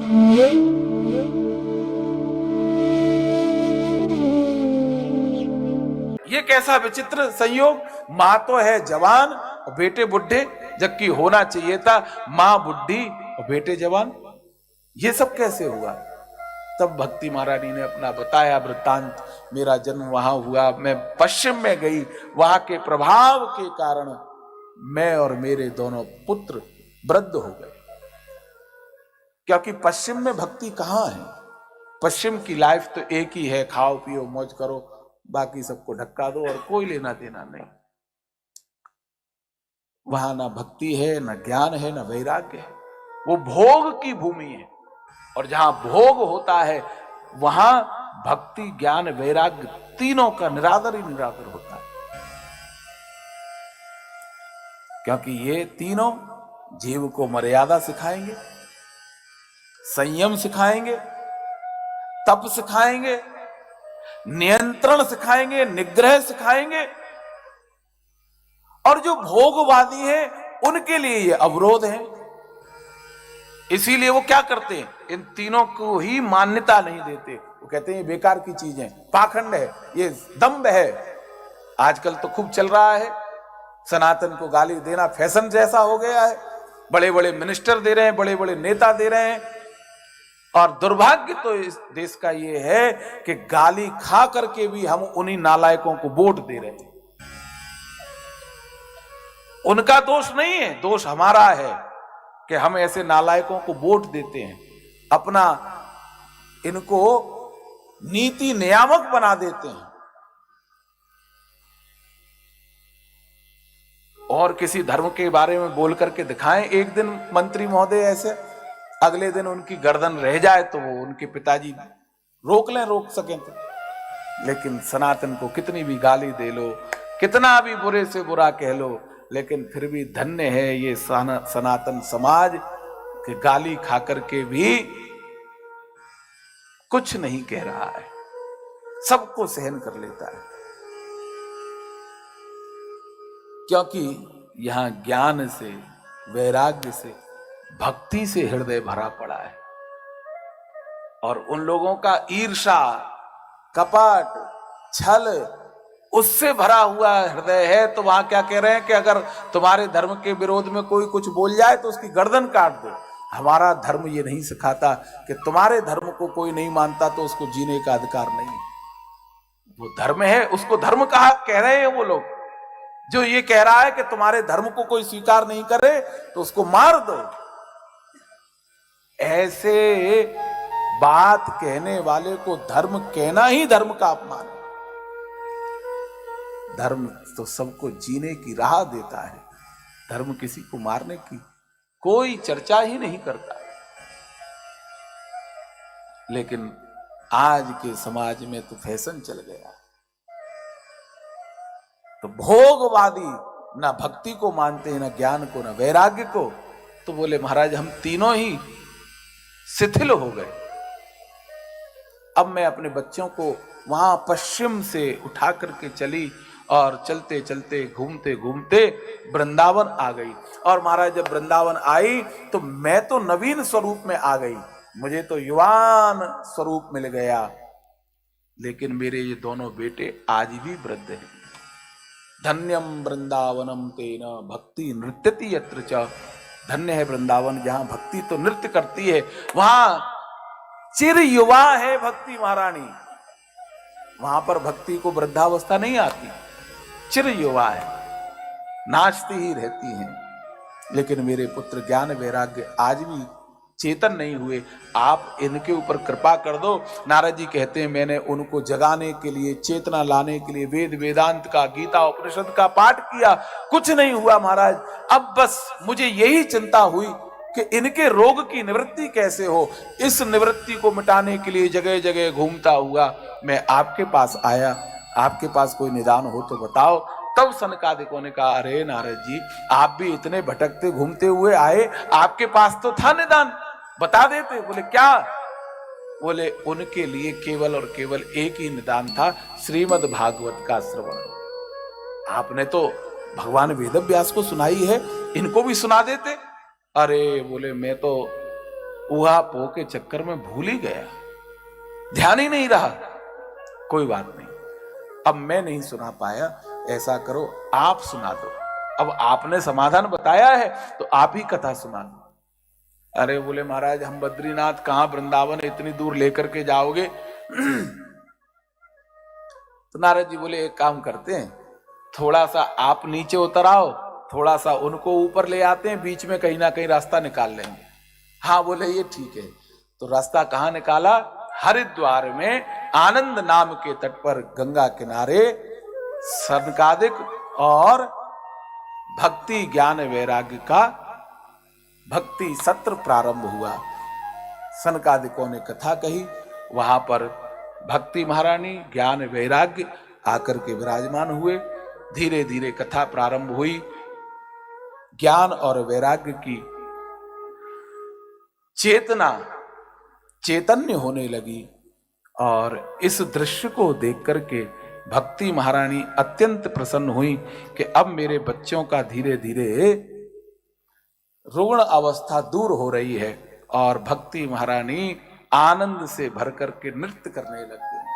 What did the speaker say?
ये कैसा विचित्र संयोग, माँ तो है जवान और बेटे बुढ़े, जबकि होना चाहिए था माँ बुढ़ी और बेटे जवान। ये सब कैसे हुआ? तब भक्ति महारानी ने अपना बताया वृत्तांत। मेरा जन्म वहां हुआ, मैं पश्चिम में गई, वहां के प्रभाव के कारण मैं और मेरे दोनों पुत्र वृद्ध हो गए। क्योंकि पश्चिम में भक्ति कहां है? पश्चिम की लाइफ तो एक ही है, खाओ पियो मौज करो, बाकी सबको धक्का दो और कोई लेना देना नहीं। वहां ना भक्ति है, ना ज्ञान है, ना वैराग्य है। वो भोग की भूमि है, और जहां भोग होता है वहां भक्ति ज्ञान वैराग्य तीनों का निरादर ही निरादर होता है। क्योंकि ये तीनों जीव को मर्यादा सिखाएंगे, संयम सिखाएंगे, तप सिखाएंगे, नियंत्रण सिखाएंगे, निग्रह सिखाएंगे। और जो भोगवादी हैं उनके लिए ये अवरोध है। इसीलिए वो क्या करते हैं, इन तीनों को ही मान्यता नहीं देते। वो कहते हैं ये बेकार की चीज है, पाखंड है, ये दंभ है। आजकल तो खूब चल रहा है, सनातन को गाली देना फैशन जैसा हो गया है। बड़े बड़े मिनिस्टर दे रहे हैं, बड़े बड़े नेता दे रहे हैं। और दुर्भाग्य तो इस देश का ये है कि गाली खा करके भी हम उन्हीं नालायकों को वोट दे रहे हैं। उनका दोष नहीं है, दोष हमारा है कि हम ऐसे नालायकों को वोट देते हैं, अपना इनको नीति नियामक बना देते हैं। और किसी धर्म के बारे में बोल करके दिखाएं एक दिन मंत्री महोदय ऐसे, अगले दिन उनकी गर्दन रह जाए तो वो उनके पिताजी रोक लें, रोक सकें तो। लेकिन सनातन को कितनी भी गाली दे लो, कितना भी बुरे से बुरा कह लो, लेकिन फिर भी धन्य है ये सनातन समाज कि गाली खाकर के भी कुछ नहीं कह रहा है, सबको सहन कर लेता है। क्योंकि यहां ज्ञान से, वैराग्य से, भक्ति से हृदय भरा पड़ा है। और उन लोगों का ईर्षा, कपट, छल, उससे भरा हुआ हृदय है। तो वहां क्या कह रहे हैं कि अगर तुम्हारे धर्म के विरोध में कोई कुछ बोल जाए तो उसकी गर्दन काट दो। हमारा धर्म ये नहीं सिखाता कि तुम्हारे धर्म को कोई नहीं मानता तो उसको जीने का अधिकार नहीं। वो धर्म है, उसको धर्म कहा कह रहे हैं वो लोग। जो ये कह रहा है कि तुम्हारे धर्म को कोई स्वीकार नहीं करे तो उसको मार दो, ऐसे बात कहने वाले को धर्म कहना ही धर्म का अपमान है। धर्म तो सबको जीने की राह देता है, धर्म किसी को मारने की कोई चर्चा ही नहीं करता। लेकिन आज के समाज में तो फैशन चल गया। तो भोगवादी ना भक्ति को मानते हैं, ना ज्ञान को, ना वैराग्य को। तो बोले महाराज हम तीनों ही शिथिल हो गए। अब मैं अपने बच्चों को वहां पश्चिम से उठा करके चली और चलते चलते घूमते घूमते वृंदावन आ गई। और महाराज जब वृंदावन आई तो मैं तो नवीन स्वरूप में आ गई, मुझे तो युवान स्वरूप मिल गया। लेकिन मेरे ये दोनों बेटे आज भी वृद्ध हैं। धन्यम वृंदावनम तेन भक्ति नृत्यति यत्र च। धन्य है वृंदावन जहां भक्ति तो नृत्य करती है, वहां चिर युवा है भक्ति महारानी। वहां पर भक्ति को वृद्धावस्था नहीं आती, चिर युवा है, नाचती ही रहती हैं। लेकिन मेरे पुत्र ज्ञान वैराग्य आज भी चेतन नहीं हुए, आप इनके ऊपर कृपा कर दो। नारद जी कहते हैं मैंने उनको जगाने के लिए, चेतना लाने के लिए वेद वेदांत का, गीता उपनिषद का पाठ किया, कुछ नहीं हुआ महाराज। अब बस मुझे यही चिंता हुई कि इनके रोग की निवृत्ति कैसे हो। इस निवृत्ति को मिटाने के लिए जगह जगह घूमता हुआ मैं आपके पास आया। आपके पास कोई निदान हो तो बताओ। तब सनकादिकों ने कहा अरे नारद जी आप भी इतने भटकते घूमते हुए आए, आपके पास तो था निदान, बता देते। बोले क्या? बोले उनके लिए केवल और केवल एक ही निदान था, श्रीमद् भागवत का श्रवण। आपने तो भगवान वेद व्यास को सुनाई है, इनको भी सुना देते। अरे बोले मैं तो ऊहापोह के चक्कर में भूल ही गया, ध्यान ही नहीं रहा। कोई बात नहीं, अब मैं नहीं सुना पाया, ऐसा करो आप सुना दो। अब आपने समाधान बताया है तो आप ही कथा सुना दो। अरे बोले महाराज हम बद्रीनाथ कहां, वृंदावन इतनी दूर लेकर के जाओगे? तो नारद जी बोले एक काम करते हैं, थोड़ा सा आप नीचे उतर आओ, थोड़ा सा उनको ऊपर ले आते हैं, बीच में कहीं ना कहीं रास्ता निकाल लेंगे। हाँ बोले ये ठीक है। तो रास्ता कहां निकाला? हरिद्वार में आनंद नाम के तट पर गंगा किनारे सनकादिक और भक्ति ज्ञान वैराग्य का भक्ति सत्र प्रारंभ हुआ। सनकादिकों ने कथा कही, वहां पर भक्ति महारानी ज्ञान वैराग्य आकर के विराजमान हुए। धीरे धीरे कथा प्रारंभ हुई, ज्ञान और वैराग्य की चेतना चैतन्य होने लगी। और इस दृश्य को देख करके भक्ति महारानी अत्यंत प्रसन्न हुई कि अब मेरे बच्चों का धीरे धीरे रुग्ण अवस्था दूर हो रही है। और भक्ति महारानी आनंद से भर करके नृत्य करने लग गई।